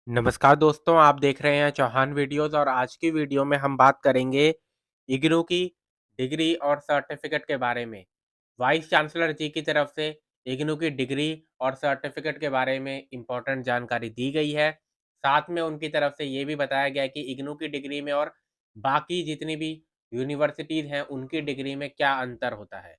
नमस्कार दोस्तों, आप देख रहे हैं चौहान वीडियोज़ और आज की वीडियो में हम बात करेंगे इग्नू की डिग्री और सर्टिफ़िकेट के बारे में। वाइस चांसलर जी की तरफ से इग्नू की डिग्री और सर्टिफ़िकेट के बारे में इम्पोर्टेंट जानकारी दी गई है। साथ में उनकी तरफ से ये भी बताया गया है कि इग्नू की डिग्री में और बाकी जितनी भी यूनिवर्सिटीज़ हैं, उनकी डिग्री में क्या अंतर होता है।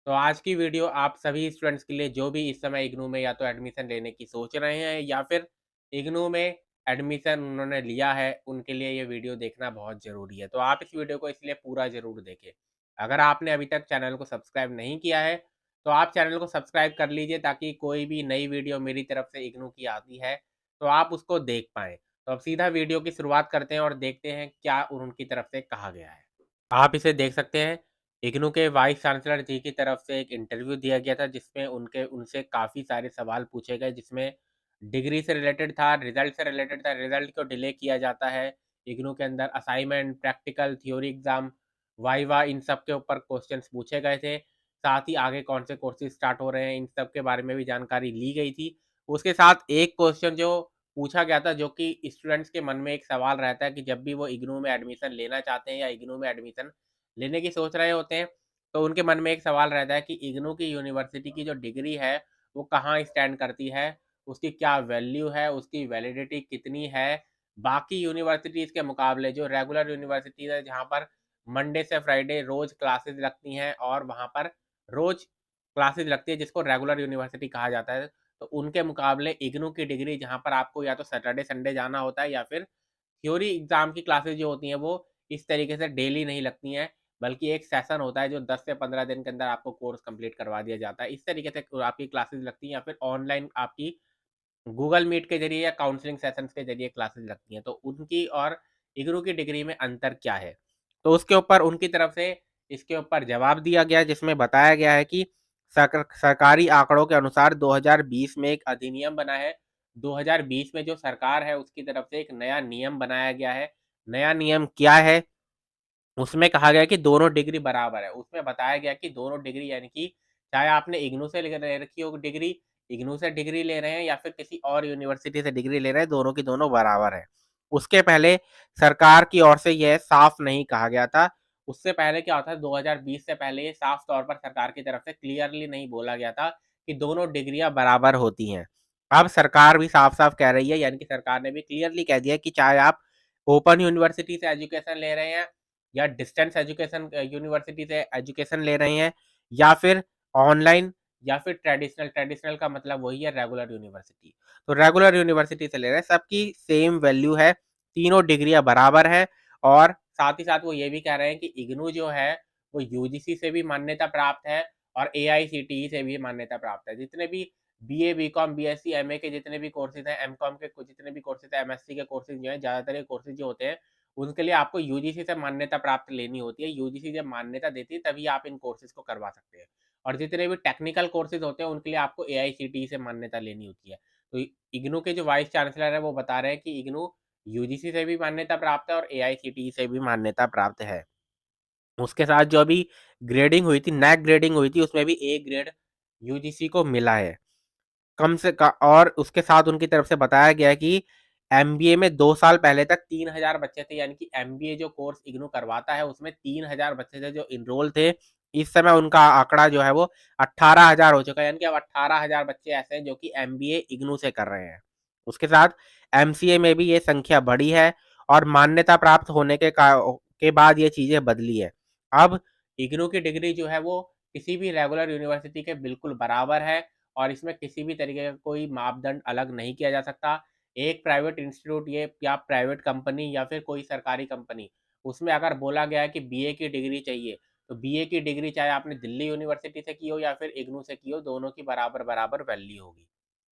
तो आज की वीडियो आप सभी स्टूडेंट्स के लिए जो भी इस समय इग्नू में या तो एडमिशन लेने की सोच रहे हैं या फिर इग्नू में एडमिशन उन्होंने लिया है, उनके लिए ये वीडियो देखना बहुत ज़रूरी है। तो आप इस वीडियो को इसलिए पूरा ज़रूर देखें। अगर आपने अभी तक चैनल को सब्सक्राइब नहीं किया है, तो आप चैनल को सब्सक्राइब कर लीजिए ताकि कोई भी नई वीडियो मेरी तरफ से इग्नू की आती है, तो आप उसको देख पाएँ। तो अब सीधा वीडियो की शुरुआत करते हैं और देखते हैं क्या उनकी तरफ से कहा गया है। आप इसे देख सकते हैं, इग्नू के वाइस चांसलर जी की तरफ से एक इंटरव्यू दिया गया था जिसमें उनसे काफ़ी सारे सवाल पूछे गए जिसमें डिग्री से रिलेटेड था, रिज़ल्ट से रिलेटेड था, रिज़ल्ट क्यों डिले किया जाता है, इग्नू के अंदर assignment, practical, theory exam, viva इन सब के ऊपर क्वेश्चन्स पूछे गए थे। साथ ही आगे कौन से कोर्सेज़ स्टार्ट हो रहे हैं, इन सब के बारे में भी जानकारी ली गई थी। उसके साथ एक क्वेश्चन जो पूछा गया था जो कि स्टूडेंट्स के मन में एक सवाल रहता है कि जब भी वो इग्नू में एडमिशन लेना चाहते हैं या इग्नू में एडमिशन लेने की सोच रहे होते हैं, तो उनके मन में एक सवाल रहता है कि इग्नू की यूनिवर्सिटी की जो डिग्री है, वो कहाँ स्टैंड करती है? उसकी क्या वैल्यू है? उसकी वैलिडिटी कितनी है? बाकी यूनिवर्सिटीज़ के मुकाबले जो रेगुलर यूनिवर्सिटीज़ है, जहाँ पर मंडे से फ्राइडे रोज़ क्लासेस लगती हैं और वहाँ पर रोज़ क्लासेस लगती है, जिसको रेगुलर यूनिवर्सिटी कहा जाता है। तो उनके मुकाबले इग्नू की डिग्री जहाँ पर आपको या तो सैटरडे संडे जाना होता है या फिर थ्योरी एग्ज़ाम की क्लासेस जो होती हैं वो इस तरीके से डेली नहीं लगती हैं, बल्कि एक सेशन होता है जो 10 से 15 दिन के अंदर आपको कोर्स कंप्लीट करवा दिया जाता है। इस तरीके से आपकी क्लासेस लगती हैं या फिर ऑनलाइन आपकी गूगल मीट के ज़रिए या काउंसलिंग सेशंस के ज़रिए क्लासेस लगती हैं। तो उनकी और इग्नू की डिग्री में अंतर क्या है? तो उसके ऊपर उनकी तरफ से इसके ऊपर जवाब दिया गया जिसमें बताया गया है कि सरकारी आंकड़ों के अनुसार 2020 में एक अधिनियम बना है। 2020 में जो सरकार है उसकी तरफ से एक नया नियम बनाया गया है। नया नियम क्या है? उसमें कहा गया है कि दोनों डिग्री बराबर है। उसमें बताया गया कि दोनों डिग्री यानी कि चाहे आपने इग्नू से ले रखी हो डिग्री, इग्नू से डिग्री ले रहे हैं या फिर किसी और यूनिवर्सिटी से डिग्री ले रहे हैं, दोनों की दोनों बराबर है। उसके पहले सरकार की ओर से यह साफ नहीं कहा गया था। उससे पहले क्या होता है 2020 से पहले ये साफ तौर पर सरकार की तरफ से क्लियरली नहीं बोला गया था कि दोनों डिग्रियाँ बराबर होती हैं। अब सरकार भी साफ-साफ कह रही है यानी कि सरकार ने भी क्लियरली कह दिया कि चाहे आप ओपन यूनिवर्सिटी से एजुकेशन ले रहे हैं या डिस्टेंस एजुकेशन यूनिवर्सिटी से एजुकेशन ले रहे हैं या फिर ऑनलाइन या फिर ट्रेडिशनल ट्रेडिशनल का मतलब वही है रेगुलर यूनिवर्सिटी। तो रेगुलर यूनिवर्सिटी से ले रहे हैं, सबकी सेम वैल्यू है, तीनों डिग्रियाँ बराबर हैं और साथ ही साथ वो ये भी कह रहे हैं कि इग्नू जो है, वो यूजीसी से भी मान्यता प्राप्त है और एआईसीटीई से भी मान्यता प्राप्त है। जितने भी बीए, बीकॉम, बीएससी, एमए के जितने भी कोर्सेज़ हैं, एमकॉम के जितने भी कोर्सेज़ हैं, एमएससी के कोर्सेज़ जो हैं, ज़्यादातर ये कोर्सेज़ जो होते हैं उनके लिए आपको यूजीसी से मान्यता प्राप्त लेनी होती है। यूजीसी जब मान्यता देती है तभी आप इन कोर्सेज़ को करवा सकते हैं। और जितने भी टेक्निकल कोर्सेज़ होते हैं उनके लिए आपको एआईसीटीई से मान्यता लेनी होती है। तो इग्नू के जो वाइस चांसलर हैं वो बता रहे हैं कि इग्नू यूजीसी से भी मान्यता प्राप्त है और एआईसीटीई से भी मान्यता प्राप्त है। उसके साथ जो अभी ग्रेडिंग हुई थी, नैक ग्रेडिंग हुई थी उसमें भी ए ग्रेड यूजीसी को मिला है। कम से क और उसके साथ उनकी तरफ से बताया गया है कि एमबीए में 2 साल पहले तक 3000 बच्चे थे यानी कि एमबीए जो कोर्स इग्नू करवाता है उसमें 3000 बच्चे थे जो एनरोल थे। इस समय उनका आंकड़ा जो है वो 18,000 हो चुका है यानी कि अब 18,000 बच्चे ऐसे हैं जो कि एमबीए इग्नू से कर रहे हैं। उसके साथ एमसीए में भी ये संख्या बढ़ी है और मान्यता प्राप्त होने के बाद ये चीज़ें बदली है। अब इग्नू की डिग्री जो है वो किसी भी रेगुलर यूनिवर्सिटी के बिल्कुल बराबर है और इसमें किसी भी तरीके का कोई मापदंड अलग नहीं किया जा सकता। एक प्राइवेट इंस्टीट्यूट ये या प्राइवेट कंपनी या फिर कोई सरकारी कंपनी, उसमें अगर बोला गया है कि बीए की डिग्री चाहिए, तो बीए की डिग्री चाहे आपने दिल्ली यूनिवर्सिटी से की हो या फिर इग्नू से की हो, दोनों की बराबर-बराबर वैल्यू होगी।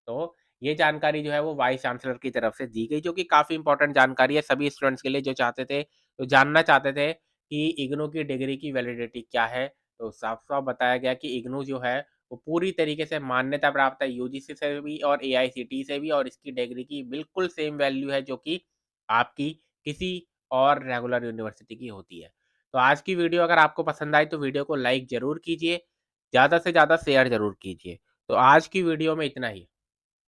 तो ये जानकारी जो है वो वाइस चांसलर की तरफ से दी गई, जो कि काफ़ी इम्पोर्टेंट जानकारी है सभी स्टूडेंट्स के लिए जो चाहते थे तो जानना चाहते थे कि इग्नू की डिग्री की वैलिडिटी क्या है। तो साफ-साफ बताया गया कि इग्नू जो है वो पूरी तरीके से मान्यता प्राप्त है यूजीसी से भी और एआईसीटीई से भी और इसकी डिग्री की बिल्कुल सेम वैल्यू है जो कि आपकी किसी और रेगुलर यूनिवर्सिटी की होती है। तो आज की वीडियो अगर आपको पसंद आई तो वीडियो को लाइक ज़रूर कीजिए, ज़्यादा से ज़्यादा शेयर ज़रूर कीजिए। तो आज की वीडियो में इतना ही।